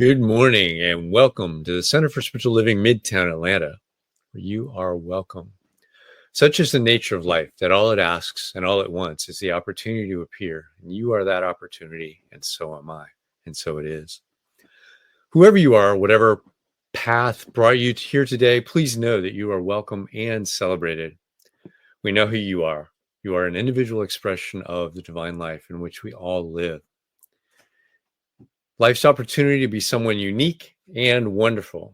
Good morning and welcome to the Center for Spiritual Living, Midtown Atlanta, where you are welcome. Such is the nature of life that all it asks and all it wants is the opportunity to appear. And you are that opportunity, and so am I. And so it is. Whoever you are, whatever path brought you here today, please know that you are welcome and celebrated. We know who you are. You are an individual expression of the divine life in which we all live. Life's opportunity to be someone unique and wonderful.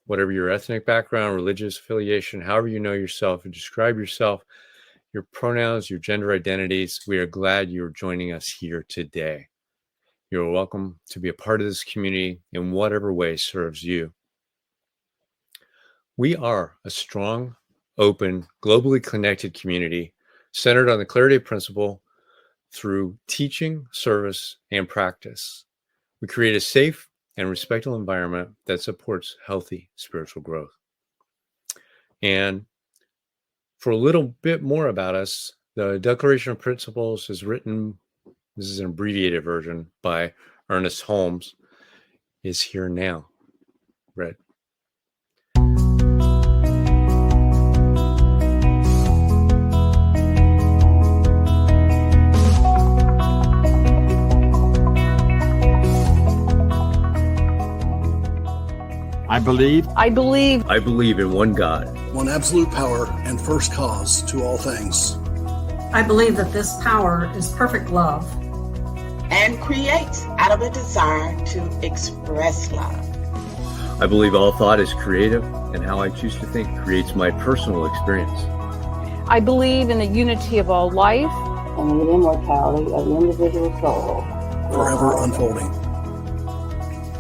Whatever your ethnic background, religious affiliation, however you know yourself and describe yourself, your pronouns, your gender identities, we are glad you're joining us here today. You're welcome to be a part of this community in whatever way serves you. We are a strong, open, globally connected community centered on the clarity principle through teaching, service, and practice. We create a safe and respectful environment that supports healthy spiritual growth. And for a little bit more about us, the Declaration of Principles is written, this is an abbreviated version by Ernest Holmes, is here now. Read. I believe in one God, one absolute power and first cause to all things. I believe that this power is perfect love and creates out of a desire to express love. I believe all thought is creative, and how I choose to think creates my personal experience. I believe in the unity of all life and the immortality of the individual soul, forever unfolding.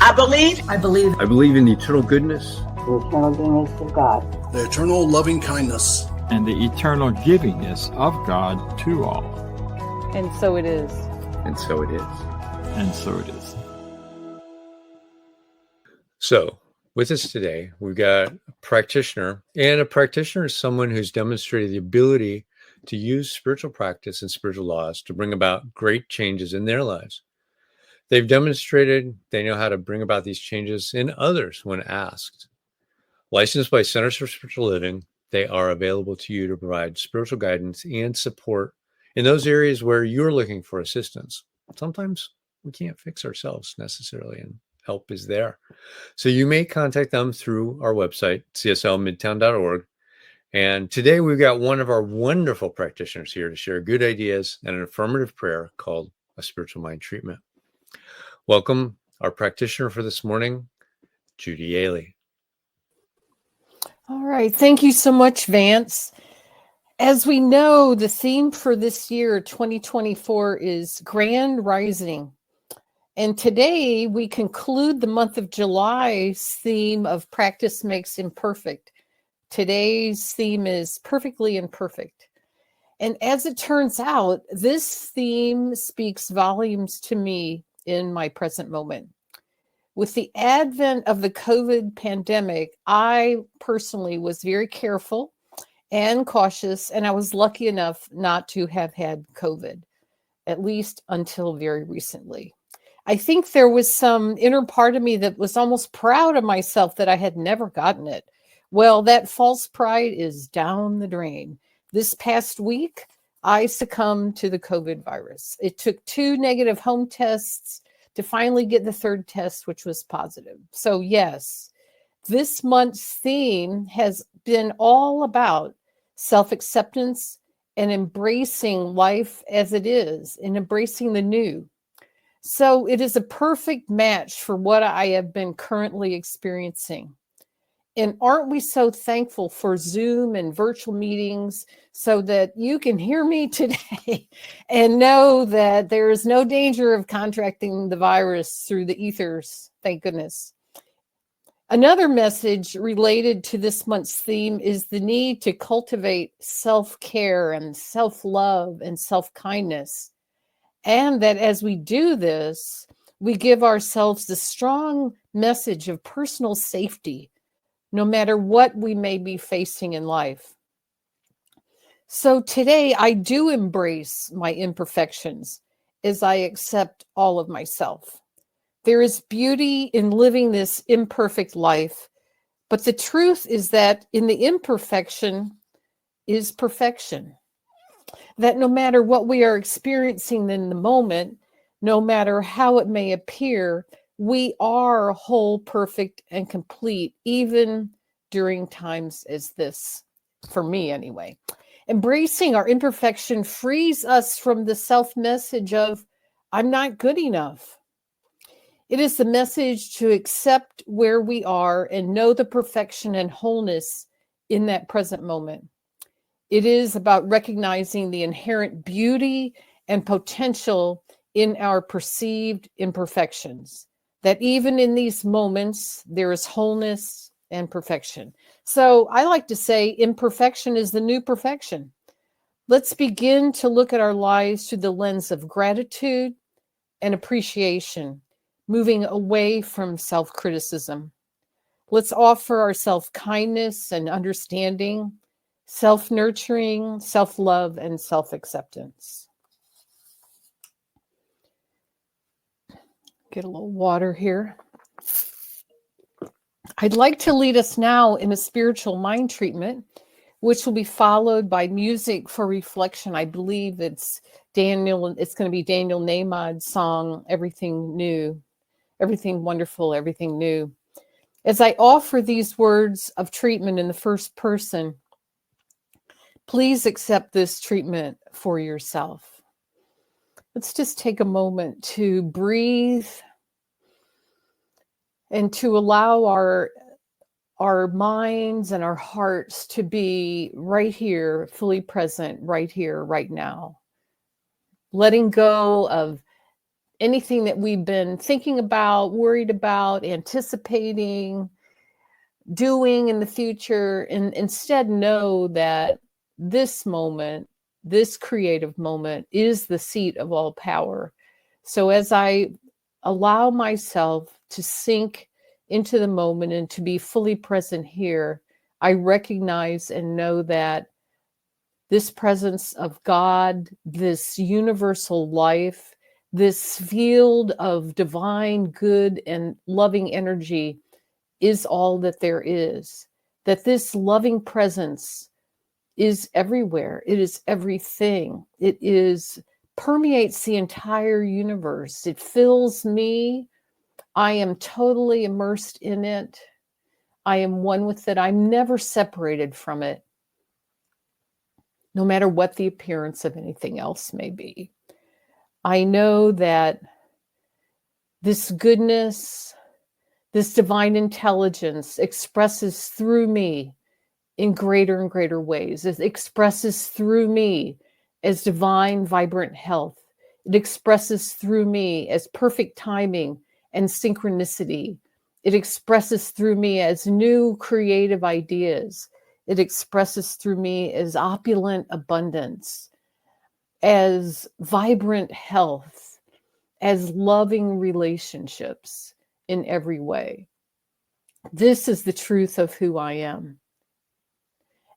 I believe in the eternal goodness, the eternal goodness of God, the eternal loving kindness, and the eternal givingness of God to all. And so it is. And so it is. And so it is. So, with us today, we've got a practitioner, and a practitioner is someone who's demonstrated the ability to use spiritual practice and spiritual laws to bring about great changes in their lives. They've demonstrated they know how to bring about these changes in others when asked. Licensed by Centers for Spiritual Living, they are available to you to provide spiritual guidance and support in those areas where you're looking for assistance. Sometimes we can't fix ourselves necessarily, and help is there. So you may contact them through our website, cslmidtown.org. And today we've got one of our wonderful practitioners here to share good ideas and an affirmative prayer called a spiritual mind treatment. Welcome, our practitioner for this morning, Judy Ailey. All right. Thank you so much, Vance. As we know, the theme for this year, 2024, is Grand Rising. And today we conclude the month of July's theme of Practice Makes Imperfect. Today's theme is Perfectly Imperfect. And as it turns out, this theme speaks volumes to me in my present moment. With the advent of the COVID pandemic, I personally was very careful and cautious, and I was lucky enough not to have had COVID, at least until very recently. I think there was some inner part of me that was almost proud of myself that I had never gotten it. Well, that false pride is down the drain. This past week, I succumbed to the COVID virus. It took 2 negative home tests to finally get the third test, which was positive. So yes, this month's theme has been all about self-acceptance and embracing life as it is and embracing the new. So it is a perfect match for what I have been currently experiencing. And aren't we so thankful for Zoom and virtual meetings so that you can hear me today and know that there is no danger of contracting the virus through the ethers, thank goodness. Another message related to this month's theme is the need to cultivate self-care and self-love and self-kindness. And that as we do this, we give ourselves the strong message of personal safety, no matter what we may be facing in life. So today I do embrace my imperfections as I accept all of myself. There is beauty in living this imperfect life, but the truth is that in the imperfection is perfection. That no matter what we are experiencing in the moment, no matter how it may appear, we are whole, perfect, and complete, even during times as this, for me anyway. Embracing our imperfection frees us from the self-message of, I'm not good enough. It is the message to accept where we are and know the perfection and wholeness in that present moment. It is about recognizing the inherent beauty and potential in our perceived imperfections, that even in these moments, there is wholeness and perfection. So I like to say imperfection is the new perfection. Let's begin to look at our lives through the lens of gratitude and appreciation, moving away from self-criticism. Let's offer ourselves kindness and understanding, self-nurturing, self-love, and self-acceptance. Get a little water here. I'd like to lead us now in a spiritual mind treatment, which will be followed by music for reflection. I believe it's going to be Daniel Nahmad's song, Everything New, Everything Wonderful, Everything New. As I offer these words of treatment in the first person, please accept this treatment for yourself. Let's just take a moment to breathe and to allow our minds and our hearts to be right here, fully present, right here, right now. Letting go of anything that we've been thinking about, worried about, anticipating, doing in the future, and instead know that this moment, this creative moment, is the seat of all power. So as I allow myself to sink into the moment and to be fully present here, I recognize and know that this presence of God, this universal life, this field of divine good and loving energy is all that there is. That this loving presence is everywhere. It is everything. It permeates the entire universe. It fills me. I am totally immersed in it. I am one with it. I'm never separated from it, no matter what the appearance of anything else may be. I know that this goodness, this divine intelligence expresses through me in greater and greater ways. It expresses through me as divine, vibrant health. It expresses through me as perfect timing and synchronicity. It expresses through me as new creative ideas. It expresses through me as opulent abundance, as vibrant health, as loving relationships in every way. This is the truth of who I am.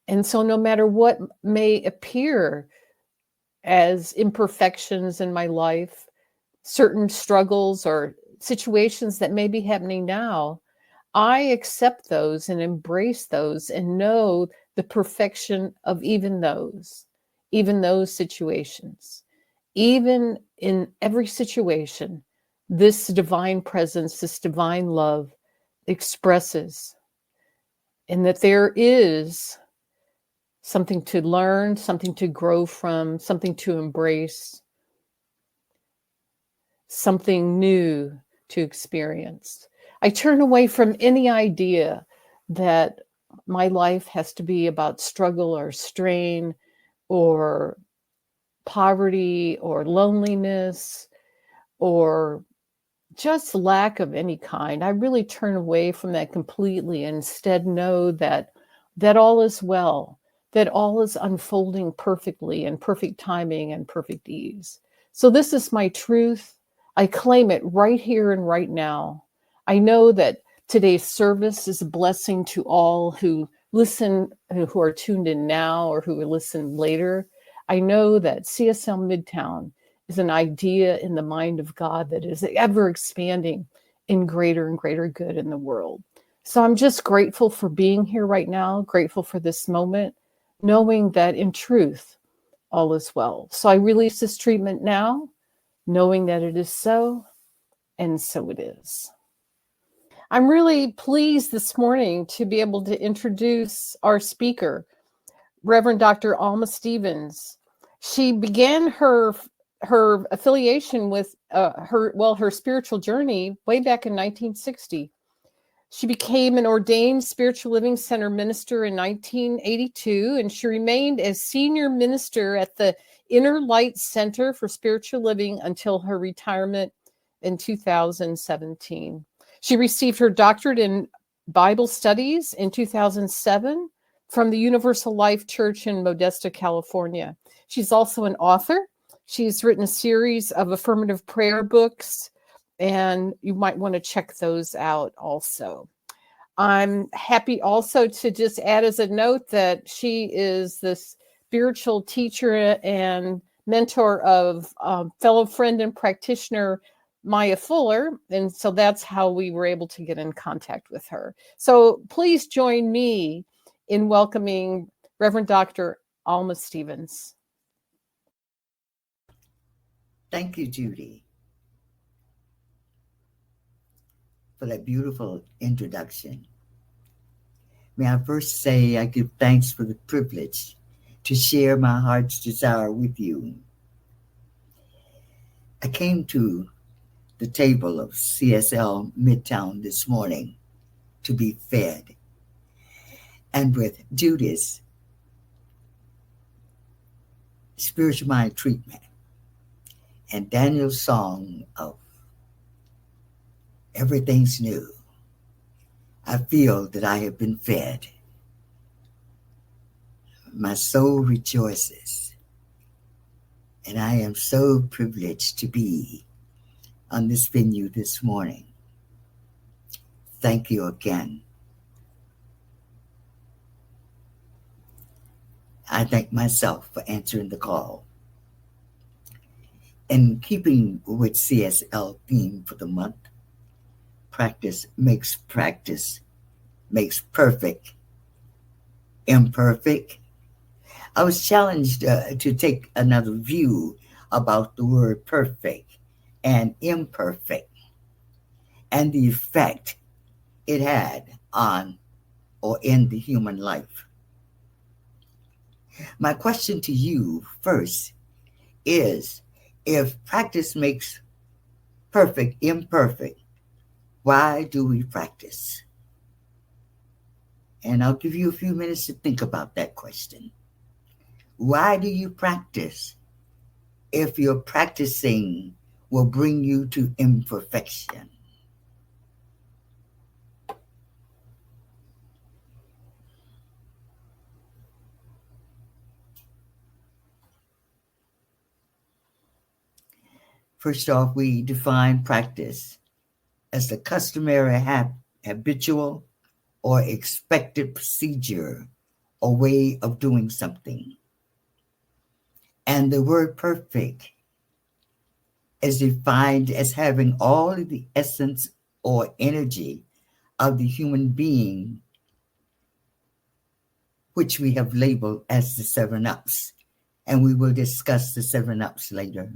And so no matter what may appear as imperfections in my life, certain struggles or situations that may be happening now, I accept those and embrace those and know the perfection of even those situations. Even in every situation, this divine presence, this divine love expresses, and that there is something to learn, something to grow from, something to embrace, something new to experience. I turn away from any idea that my life has to be about struggle or strain or poverty or loneliness or just lack of any kind. I really turn away from that completely and instead know that all is well, that all is unfolding perfectly in perfect timing and perfect ease. So this is my truth. I claim it right here and right now. I know that today's service is a blessing to all who listen, who are tuned in now or who will listen later. I know that CSL Midtown is an idea in the mind of God that is ever expanding in greater and greater good in the world. So I'm just grateful for being here right now, grateful for this moment, knowing that in truth, all is well. So I release this treatment now, knowing that it is so, and so it is. I'm really pleased this morning to be able to introduce our speaker, Reverend Dr. Alma Stevens. She began her affiliation with her spiritual journey way back in 1960. She became an ordained spiritual living center minister in 1982, and she remained as senior minister at the Inner Light Center for Spiritual Living until her retirement in 2017. She received her doctorate in Bible studies in 2007 from the Universal Life Church in Modesto, California. She's also an author. She's written a series of affirmative prayer books, and you might want to check those out also. I'm happy also to just add as a note that she is the spiritual teacher and mentor of fellow friend and practitioner Maya Fuller. And so that's how we were able to get in contact with her. So please join me in welcoming Reverend Dr. Alma Stevens. Thank you, Judy, for that beautiful introduction. May I first say I give thanks for the privilege to share my heart's desire with you. I came to the table of CSL Midtown this morning to be fed. And with Judy's spiritual mind treatment and Daniel's song of Everything's New, I feel that I have been fed. My soul rejoices, and I am so privileged to be on this venue this morning. Thank you again. I thank myself for answering the call. In keeping with CSL theme for the month, practice makes perfect. Imperfect. I was challenged to take another view about the word perfect and imperfect and the effect it had on or in the human life. My question to you first is, if practice makes perfect imperfect, why do we practice? And I'll give you a few minutes to think about that question. Why do you practice if your practicing will bring you to imperfection? First off, we define practice as the customary habitual or expected procedure or way of doing something. And the word perfect is defined as having all of the essence or energy of the human being, which we have labeled as the 7 ups. And we will discuss the 7 ups later.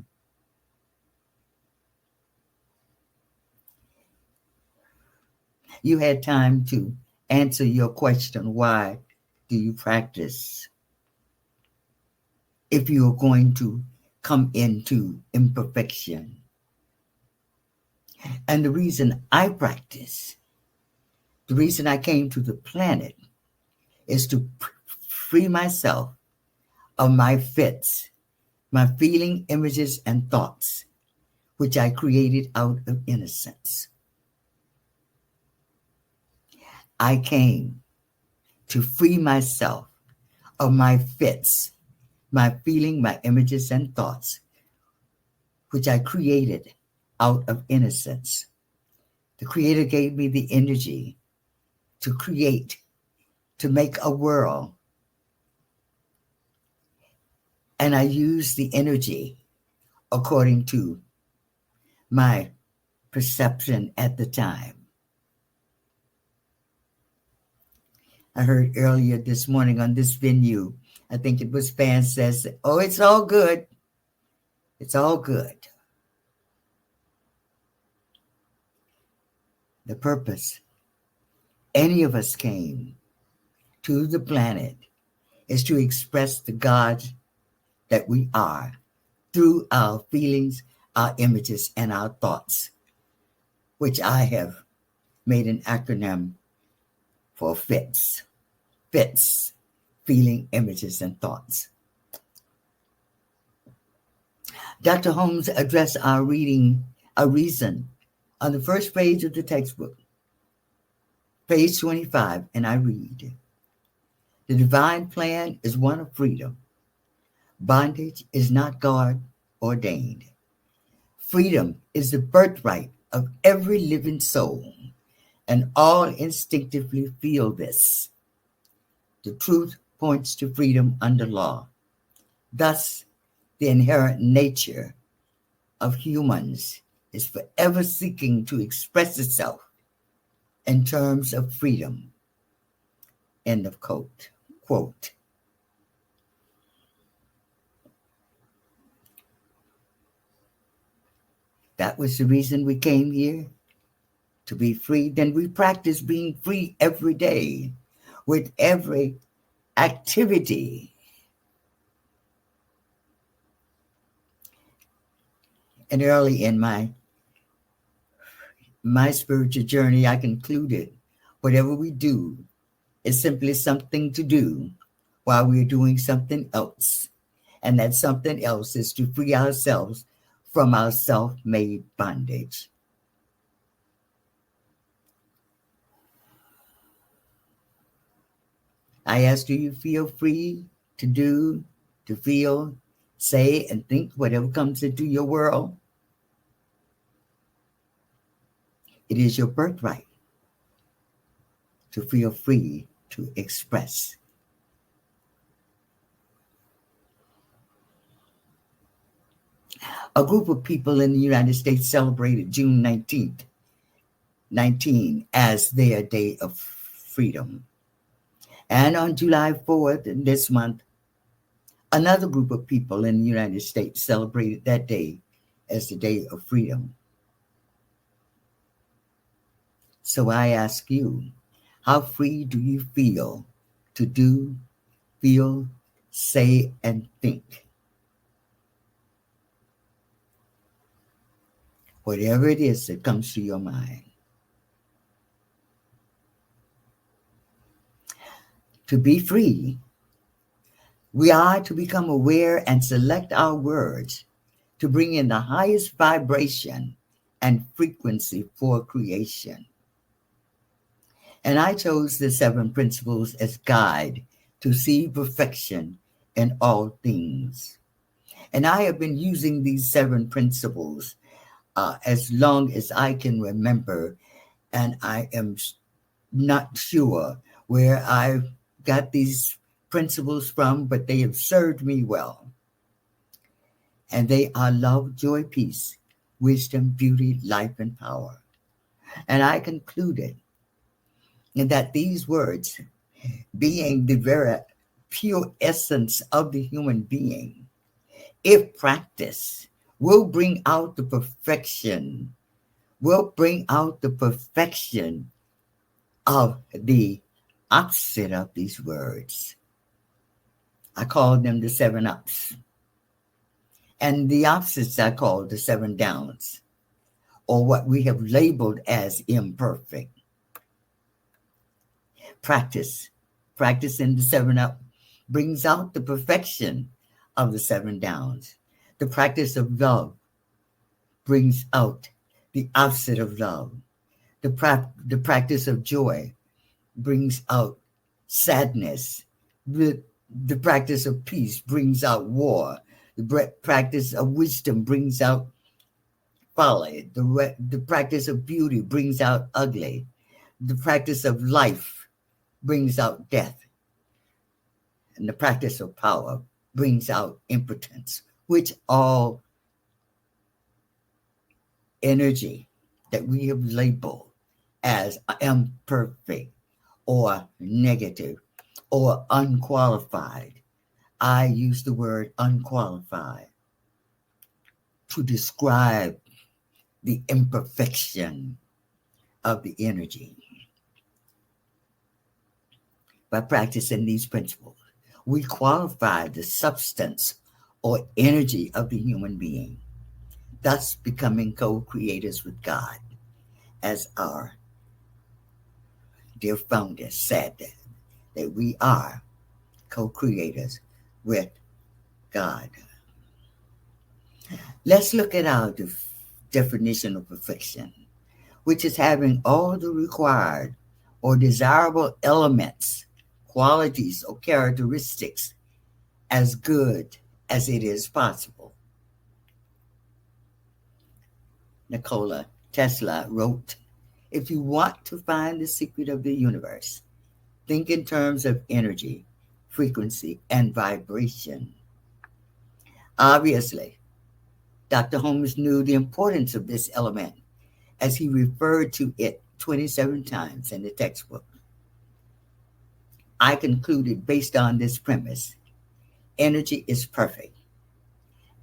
You had time to answer your question, why do you practice? If you are going to come into imperfection. And the reason I practice, the reason I came to the planet is to free myself of my fits, my feeling, images, and thoughts, which I created out of innocence. I came to free myself of my fits, my feeling, my images, and thoughts, which I created out of innocence. The Creator gave me the energy to create, to make a world. And I used the energy according to my perception at the time. I heard earlier this morning on this venue, I think it was Fan says, oh, it's all good. It's all good. The purpose any of us came to the planet is to express the God that we are through our feelings, our images, and our thoughts, which I have made an acronym for FITS. FITS, feeling, images, and thoughts. Dr. Holmes addressed our reason on the first page of the textbook, page 25, and I read, the divine plan is one of freedom. Bondage is not God-ordained. Freedom is the birthright of every living soul, and all instinctively feel this. The truth points to freedom under law. Thus, the inherent nature of humans is forever seeking to express itself in terms of freedom. End of quote. That was the reason we came here, to be free. Then we practice being free every day with every activity. And early in my spiritual journey, I concluded whatever we do is simply something to do while we're doing something else. And that something else is to free ourselves from our self-made bondage. I ask, do you feel free to do, to feel, say, and think whatever comes into your world? It is your birthright to feel free to express. A group of people in the United States celebrated June 19 as their day of freedom. And on July 4th, this month, another group of people in the United States celebrated that day as the day of freedom. So I ask you, how free do you feel to do, feel, say, and think? Whatever it is that comes to your mind. To be free, we are to become aware and select our words to bring in the highest vibration and frequency for creation. And I chose the 7 principles as guide to see perfection in all things. And I have been using these 7 principles as long as I can remember, and I am not sure where I got these principles from, but they have served me well. And they are love, joy, peace, wisdom, beauty, life, and power. And I concluded that these words, being the very pure essence of the human being, if practiced, will bring out the perfection, of the opposite of these words. I call them the 7 ups. And the opposites I call the 7 downs, or what we have labeled as imperfect. Practicing the 7 up brings out the perfection of the 7 downs. The practice of love brings out the opposite of love. The practice of joy brings out sadness. The practice of peace brings out war. The practice of wisdom brings out folly. The practice of beauty brings out ugly. The practice of life brings out death. And the practice of power brings out impotence, which all energy that we have labeled as imperfect or negative or unqualified. I use the word unqualified to describe the imperfection of the energy. By practicing these principles, we qualify the substance or energy of the human being, thus becoming co-creators with God, as our dear founder said that we are co-creators with God. Let's look at our definition of perfection, which is having all the required or desirable elements, qualities, or characteristics as good as it is possible. Nikola Tesla wrote, "If you want to find the secret of the universe, think in terms of energy, frequency, and vibration." Obviously, Dr. Holmes knew the importance of this element as he referred to it 27 times in the textbook. I concluded, based on this premise, energy is perfect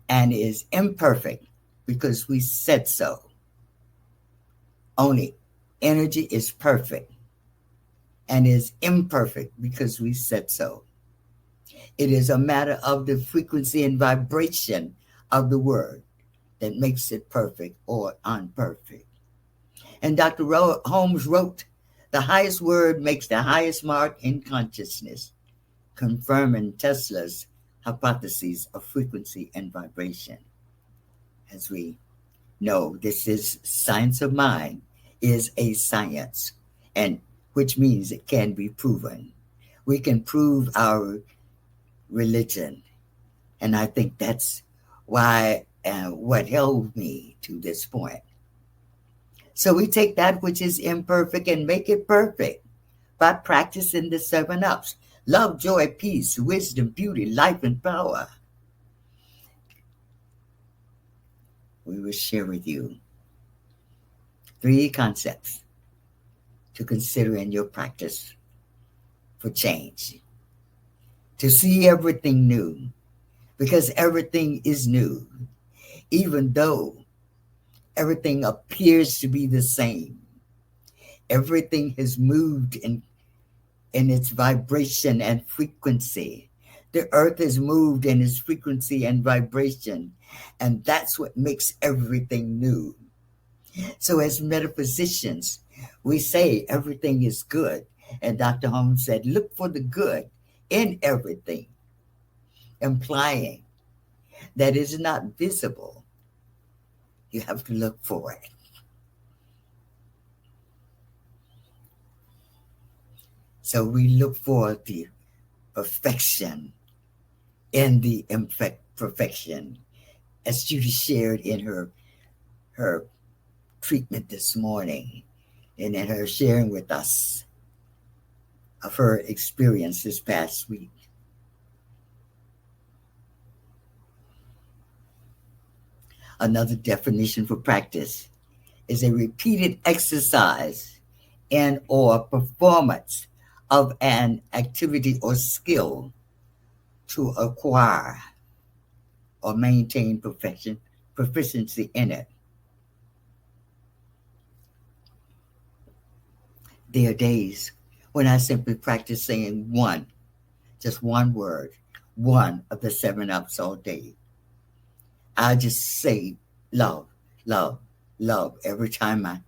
and is imperfect because we said so. Only energy is perfect and is imperfect because we said so. It is a matter of the frequency and vibration of the word that makes it perfect or unperfect. And Dr. Holmes wrote, "The highest word makes the highest mark in consciousness," confirming Tesla's hypotheses of frequency and vibration. As we know, this is science of mind, is a science, and which means it can be proven. We can prove our religion, and I think that's why what held me to this point. So we take that which is imperfect and make it perfect by practicing the 7 ups: love, joy, peace, wisdom, beauty, life, and power. We will share with you 3 concepts to consider in your practice for change. To see everything new, because everything is new, even though everything appears to be the same. Everything has moved in its vibration and frequency. The earth has moved in its frequency and vibration, and that's what makes everything new. So as metaphysicians, we say everything is good. And Dr. Holmes said, look for the good in everything, implying that it is not visible. You have to look for it. So we look for the perfection in the imperfection, as Judy shared in her treatment this morning, and in her sharing with us of her experience this past week. Another definition for practice is a repeated exercise and or performance of an activity or skill to acquire or maintain proficiency in it. There are days when I simply practice saying just one word, one of the 7 ups all day. I just say love, love, love. Every time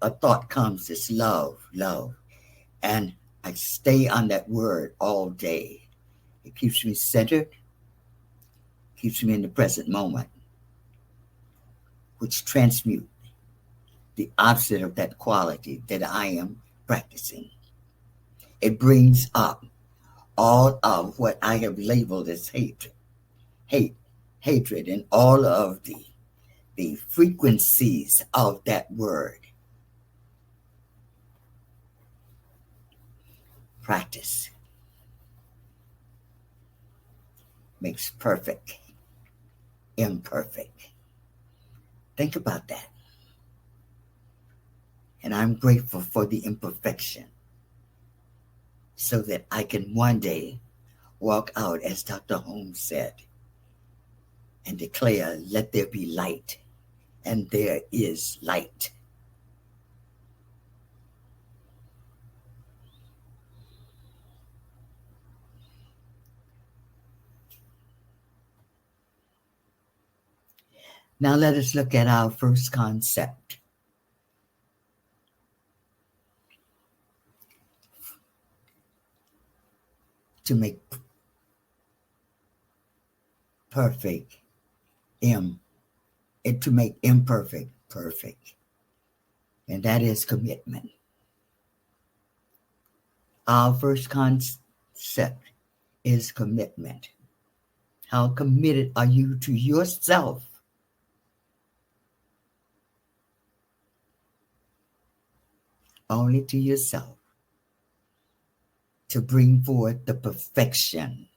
a thought comes, it's love, love. And I stay on that word all day. It keeps me centered, keeps me in the present moment, which transmute the opposite of that quality that I am practicing. It brings up all of what I have labeled as hatred, and all of the frequencies of that word. Practice makes perfect imperfect. Think about that. And I'm grateful for the imperfection so that I can one day walk out, as Dr. Holmes said, and declare, let there be light. And there is light. Now let us look at our first concept. To make perfect, to make imperfect perfect. And that is commitment. Our first concept is commitment. How committed are you to yourself? Only to yourself, to bring forth the perfection,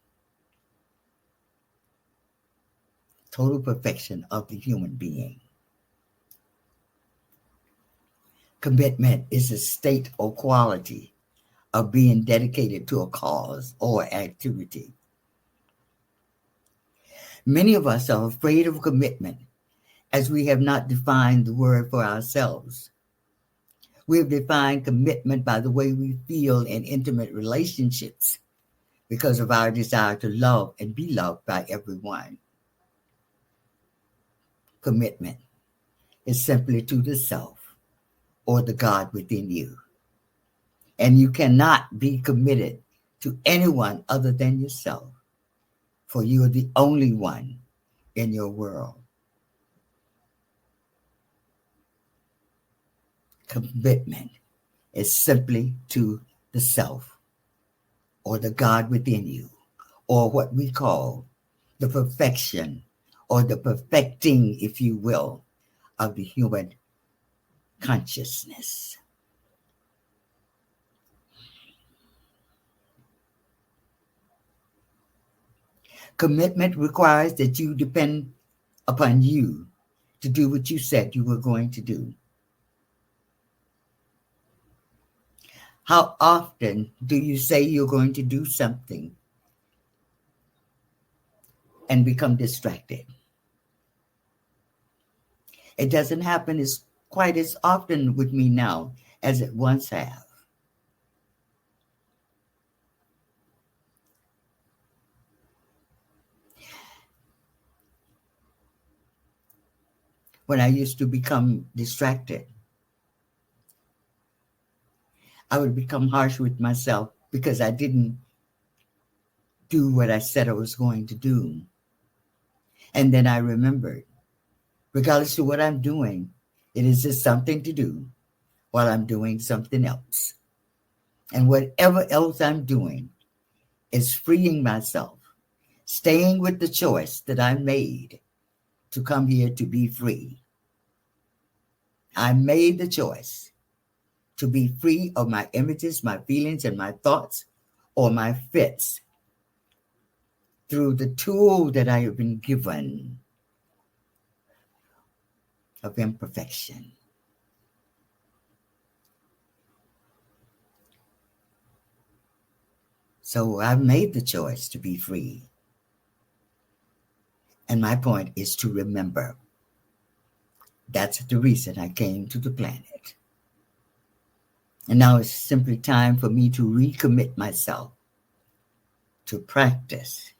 total perfection of the human being. Commitment is a state or quality of being dedicated to a cause or activity. Many of us are afraid of commitment as we have not defined the word for ourselves. We have defined commitment by the way we feel in intimate relationships because of our desire to love and be loved by everyone. Commitment is simply to the self or the God within you. And you cannot be committed to anyone other than yourself, for you are the only one in your world. Commitment is simply to the self or the God within you, or what we call the perfection or the perfecting, if you will, of the human consciousness. Commitment requires that you depend upon you to do what you said you were going to do. How often do you say you're going to do something and become distracted? It doesn't happen quite as often with me now as it once have. When I used to become distracted, I would become harsh with myself because I didn't do what I said I was going to do. And then I remembered, regardless of what I'm doing, it is just something to do while I'm doing something else. And whatever else I'm doing is freeing myself, staying with the choice that I made to come here to be free. I made the choice to be free of my images, my feelings, and my thoughts, or my fits through the tool that I have been given of imperfection. So I've made the choice to be free. And my point is to remember. That's the reason I came to the planet. And now it's simply time for me to recommit myself to practice.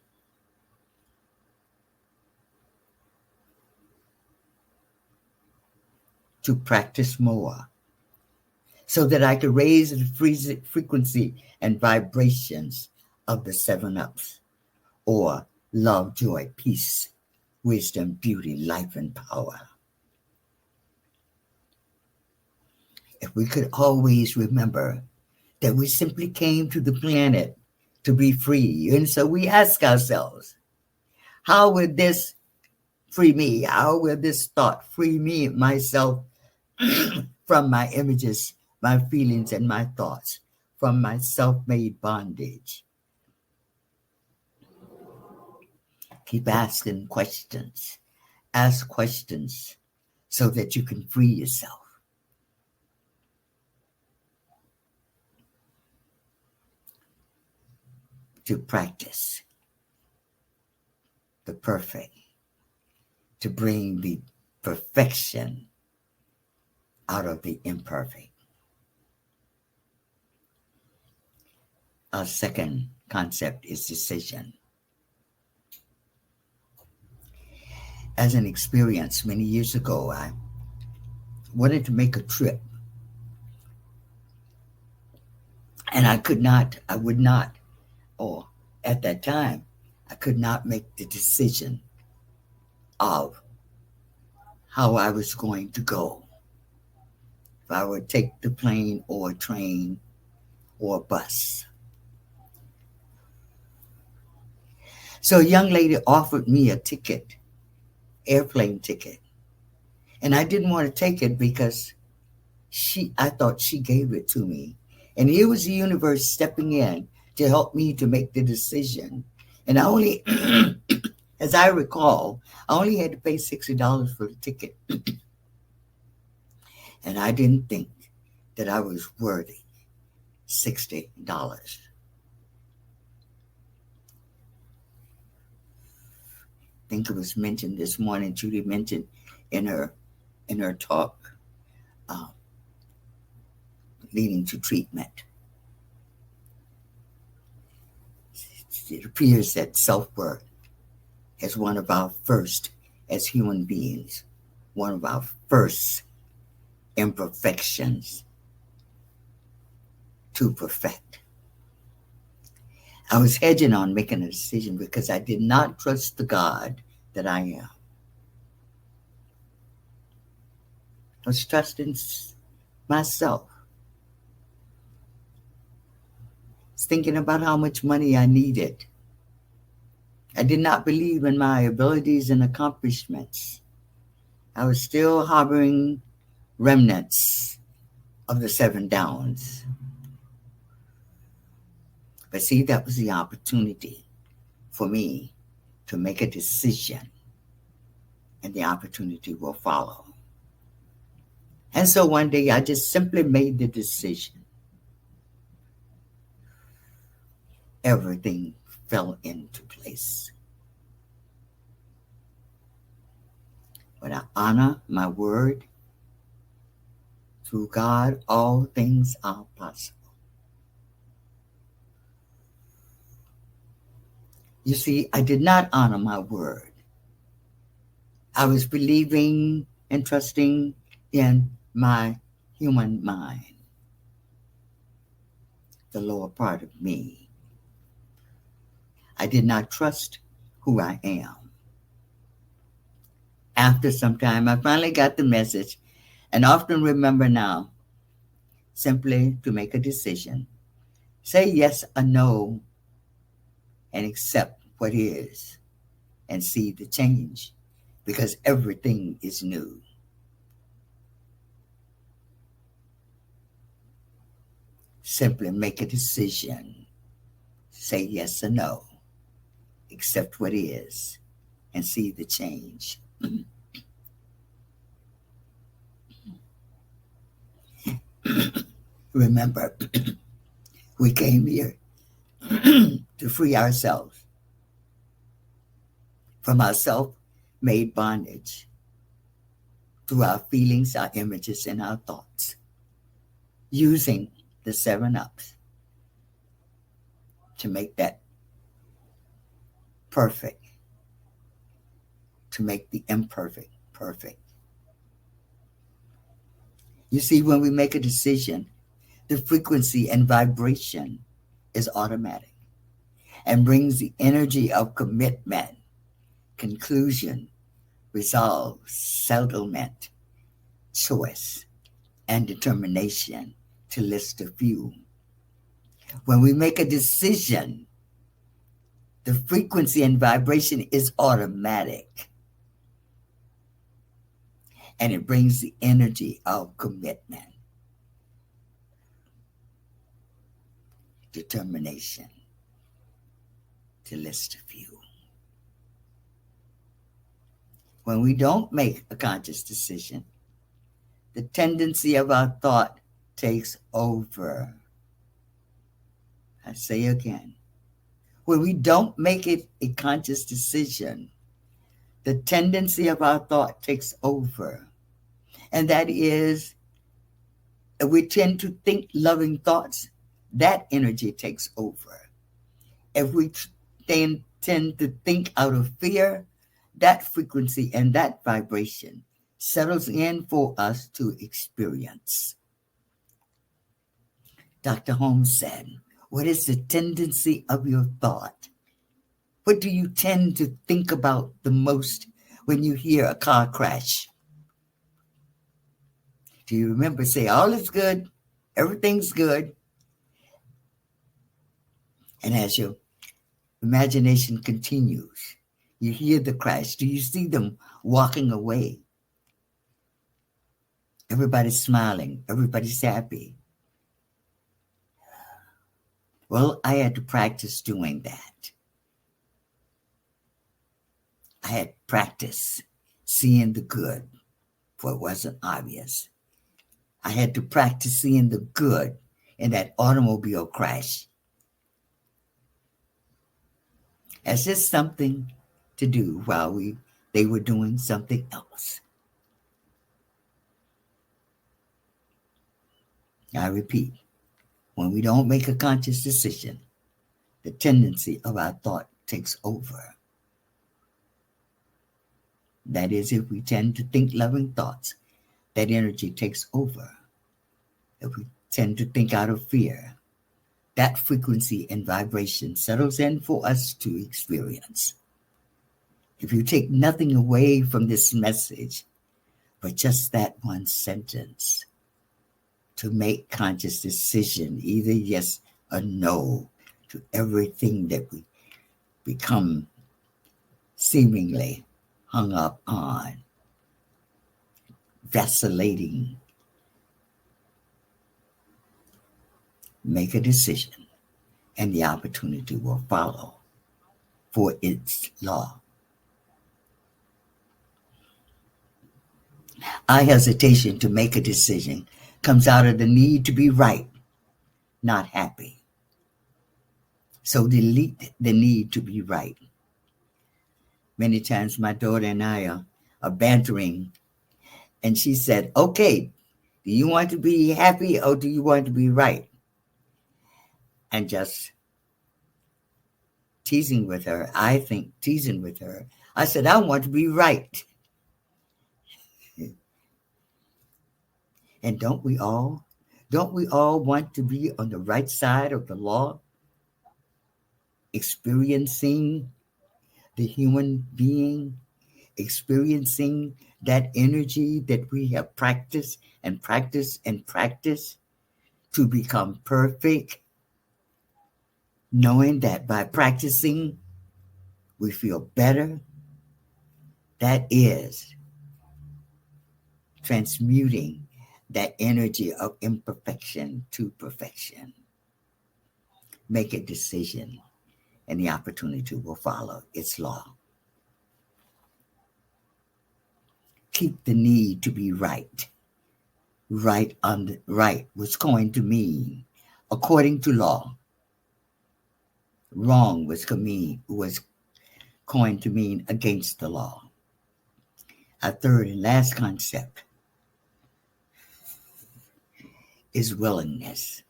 To practice more so that I could raise the frequency and vibrations of the 7 ups, or love, joy, peace, wisdom, beauty, life, and power. If we could always remember that we simply came to the planet to be free. And so we ask ourselves, how will this free me? How will this thought free me, myself, from my images, my feelings, and my thoughts, from my self-made bondage? Keep asking questions. Ask questions so that you can free yourself. to practice the perfect, to bring the perfection out of the imperfect. Our second concept is decision. As an experience many years ago, I wanted to make a trip. And I would not, or at that time, I could not make the decision of how I was going to go. If I would take the plane or a train or a bus. So a young lady offered me a ticket, airplane ticket. And I didn't want to take it because I thought she gave it to me. And here was the universe stepping in to help me to make the decision. And I only, as I recall, I only had to pay $60 for the ticket. And I didn't think that I was worthy $60. I think it was mentioned this morning, Judy mentioned in her talk, leading to treatment. It appears that self-worth is one of our first, as human beings, one of our first imperfections to perfect. I was hedging on making a decision because I did not trust the God that I am. I was trusting myself. Thinking about how much money I needed. I did not believe in my abilities and accomplishments. I was still harboring remnants of the 7 downs. But see, that was the opportunity for me to make a decision, and the opportunity will follow. And so one day I just simply made the decision. Everything fell into place. When I honor my word, through God, all things are possible. You see, I did not honor my word. I was believing and trusting in my human mind, the lower part of me. I did not trust who I am. After some time, I finally got the message and often remember now simply to make a decision. Say yes or no and accept what is and see the change, because everything is new. Simply make a decision. Say yes or no. Accept what is and see the change. Remember, we came here to free ourselves from our self-made bondage through our feelings, our images, and our thoughts, using the 7 ups to make that perfect, to make the imperfect perfect. You see, when we make a decision, the frequency and vibration is automatic and brings the energy of commitment, conclusion, resolve, settlement, choice, and determination, to list a few. When we make a decision, the frequency and vibration is automatic, and it brings the energy of commitment, determination, to list a few. When we don't make a conscious decision, the tendency of our thought takes over. I say again, When we don't make it a conscious decision, the tendency of our thought takes over. And that is, we tend to think loving thoughts, that energy takes over. If we then tend to think out of fear, that frequency and that vibration settles in for us to experience. Dr. Holmes said, what is the tendency of your thought? What do you tend to think about the most when you hear a car crash? Do you remember say, all is good, everything's good? And as your imagination continues, you hear the crash. Do you see them walking away? Everybody's smiling. Everybody's happy. Well, I had to practice doing that. I had practice seeing the good, for it wasn't obvious. I had to practice seeing the good in that automobile crash. As just something to do while they were doing something else. I repeat, when we don't make a conscious decision, the tendency of our thought takes over. That is, if we tend to think loving thoughts, that energy takes over. If we tend to think out of fear, that frequency and vibration settles in for us to experience. If you take nothing away from this message, but just that one sentence, to make conscious decision, either yes or no, to everything that we become seemingly hung up on, vacillating. Make a decision, and the opportunity will follow for its law. Our hesitation to make a decision comes out of the need to be right, not happy. So delete the need to be right. Many times my daughter and I are bantering, and she said, okay, do you want to be happy or do you want to be right? And just teasing with her, I said, I want to be right. And don't we all want to be on the right side of the law? Experiencing the human being, experiencing that energy that we have practiced and practiced and practiced to become perfect, knowing that by practicing, we feel better. That is transmuting that energy of imperfection to perfection. Make a decision, and the opportunity will follow its law. Keep the need to be right. Right was going to mean according to law. Wrong was going to mean against the law. Our third and last concept is willingness.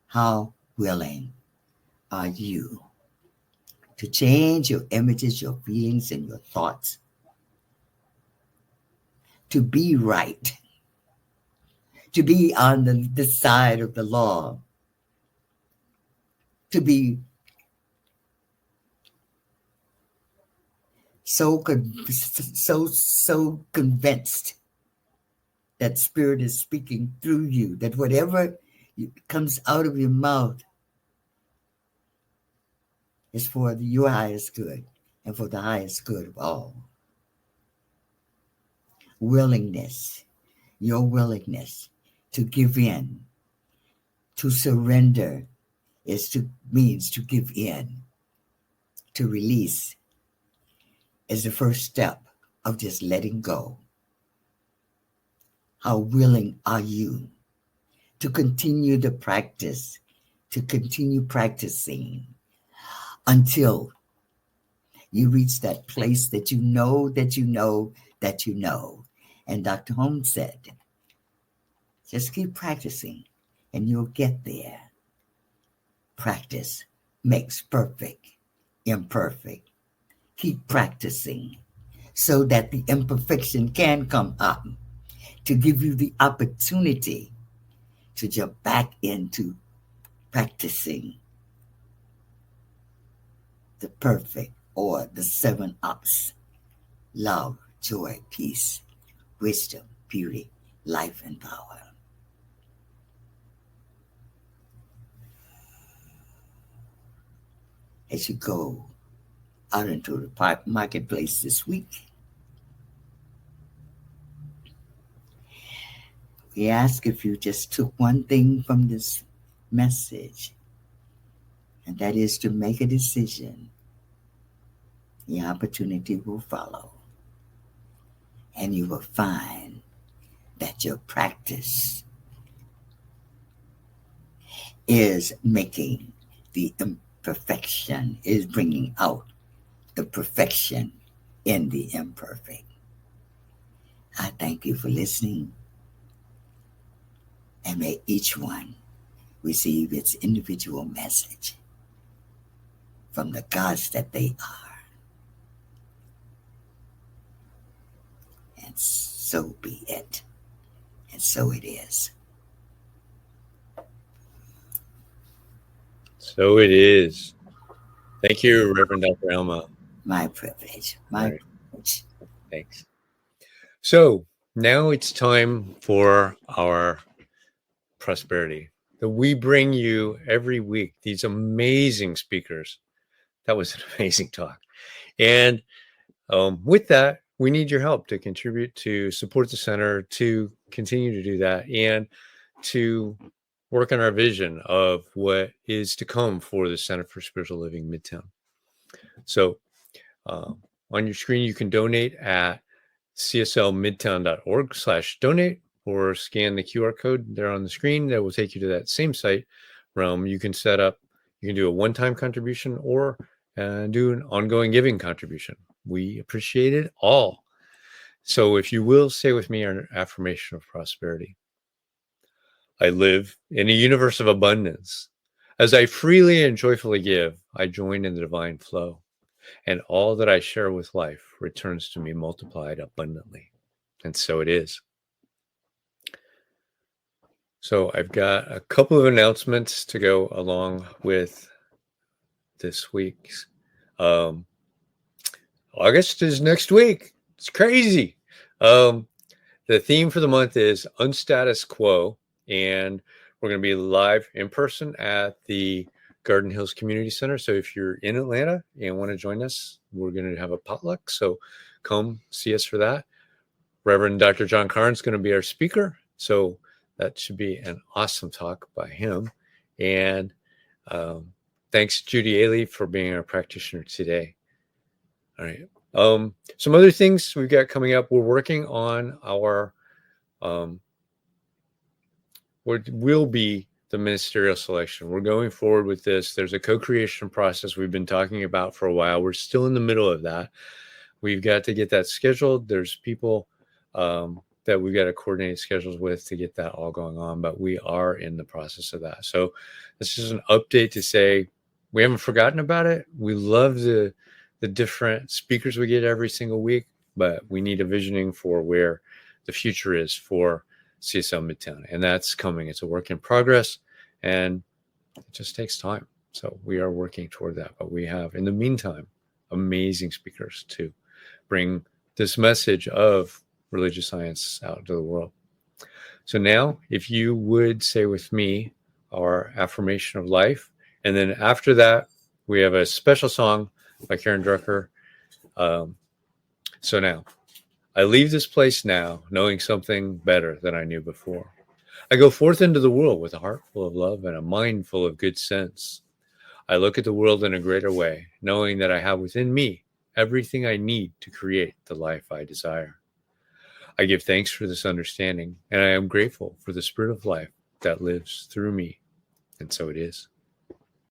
How willing are you to change your images, your feelings, and your thoughts to be right, to be on the side of the law, to be so convinced that Spirit is speaking through you, that whatever comes out of your mouth is for your highest good and for the highest good of all. Willingness, your willingness to give in, to surrender means to give in, to release is the first step of just letting go. How willing are you to continue the practice, to continue practicing? until you reach that place that you know, that you know, that you know. And Dr. Holmes said, just keep practicing and you'll get there. Practice makes perfect, imperfect. Keep practicing so that the imperfection can come up to give you the opportunity to jump back into practicing the perfect, or the 7 ups: love, joy, peace, wisdom, beauty, life, and power. As you go out into the marketplace this week, we ask if you just took one thing from this message, and that is to make a decision. The opportunity will follow, and you will find that your practice is making the imperfection, is bringing out the perfection in the imperfect. I thank you for listening, and may each one receive its individual message from the gods that they are. And so be it. And so it is. So it is. Thank you, Reverend Dr. Alma. My privilege. My privilege. Thanks. So now it's time for our prosperity. That we bring you every week these amazing speakers. That was an amazing talk. And with that, we need your help to contribute, to support the center, to continue to do that, and to work on our vision of what is to come for the Center for Spiritual Living Midtown. So on your screen, you can donate at cslmidtown.org/donate, or scan the QR code there on the screen. That will take you to that same site. You can set up, you can do a one-time contribution or do an ongoing giving contribution. We appreciate it all. So if you will, say with me our affirmation of prosperity. I live in a universe of abundance. As I freely and joyfully give, I join in the divine flow, and all that I share with life returns to me multiplied abundantly. And so it is. So I've got a couple of announcements to go along with this week's. August is next week. It's crazy. The theme for the month is Unstatus Quo, and we're going to be live in person at the Garden Hills Community Center. So if you're in Atlanta and want to join us, we're going to have a potluck. So come see us for that. Reverend Dr. John Carnes is going to be our speaker. So that should be an awesome talk by him. And thanks, Judy Ailey, for being our practitioner today. All right. Some other things we've got coming up. We're working on our what will be the ministerial selection. We're going forward with this. There's a co-creation process we've been talking about for a while. We're still in the middle of that. We've got to get that scheduled. There's people that we've got to coordinate schedules with to get that all going on, but we are in the process of that. So this is an update to say we haven't forgotten about it. We love the different speakers we get every single week, but we need a visioning for where the future is for CSL Midtown, and that's coming. It's a work in progress, and it just takes time. So we are working toward that, but we have, in the meantime, amazing speakers to bring this message of religious science out to the world. So now, if you would say with me our affirmation of life, and then after that, we have a special song by Karen Drucker. So now, I leave this place now, knowing something better than I knew before. I go forth into the world with a heart full of love and a mind full of good sense. I look at the world in a greater way, knowing that I have within me everything I need to create the life I desire. I give thanks for this understanding, and I am grateful for the spirit of life that lives through me. And so it is.